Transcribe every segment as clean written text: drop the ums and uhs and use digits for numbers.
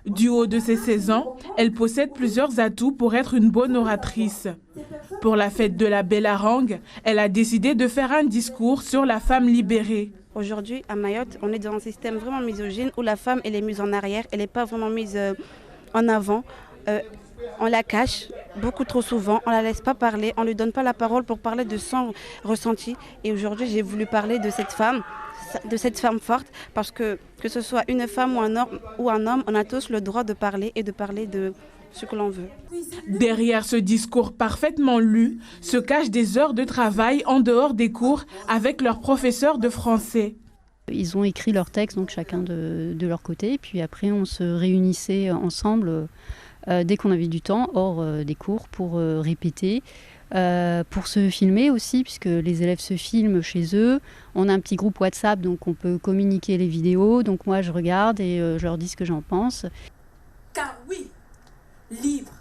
Du haut de ses 16 ans, elle possède plusieurs atouts pour être une bonne oratrice. Pour la fête de la Bella Harangue, elle a décidé de faire un discours sur la femme libérée. Aujourd'hui, à Mayotte, on est dans un système vraiment misogyne où la femme elle est mise en arrière, elle n'est pas vraiment mise en avant. On la cache beaucoup trop souvent, on ne la laisse pas parler, on ne lui donne pas la parole pour parler de son ressenti. Et aujourd'hui, j'ai voulu parler de cette femme forte, parce que ce soit une femme ou un homme, on a tous le droit de parler et de parler de ce que l'on veut. Derrière ce discours parfaitement lu, se cachent des heures de travail en dehors des cours avec leurs professeurs de français. Ils ont écrit leur texte, donc chacun de leur côté, puis après on se réunissait ensemble dès qu'on avait du temps, hors des cours, pour répéter. Pour se filmer aussi, puisque les élèves se filment chez eux. On a un petit groupe WhatsApp, donc on peut communiquer les vidéos. Donc moi, je regarde et je leur dis ce que j'en pense. Car oui, libre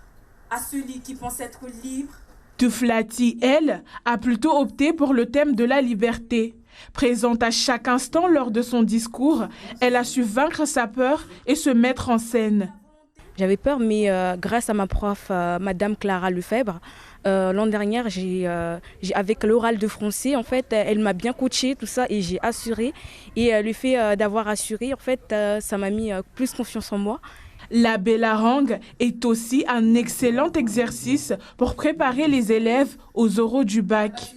à celui qui pense être libre. Touflati, elle, a plutôt opté pour le thème de la liberté. Présente à chaque instant lors de son discours, elle a su vaincre sa peur et se mettre en scène. J'avais peur, mais grâce à ma prof, Madame Clara Lefebvre, l'an dernier, avec l'oral de français, en fait, elle m'a bien coachée, tout ça, et j'ai assuré. Et le fait d'avoir assuré, en fait, ça m'a mis plus confiance en moi. La Bella Harangue est aussi un excellent exercice pour préparer les élèves aux oraux du bac.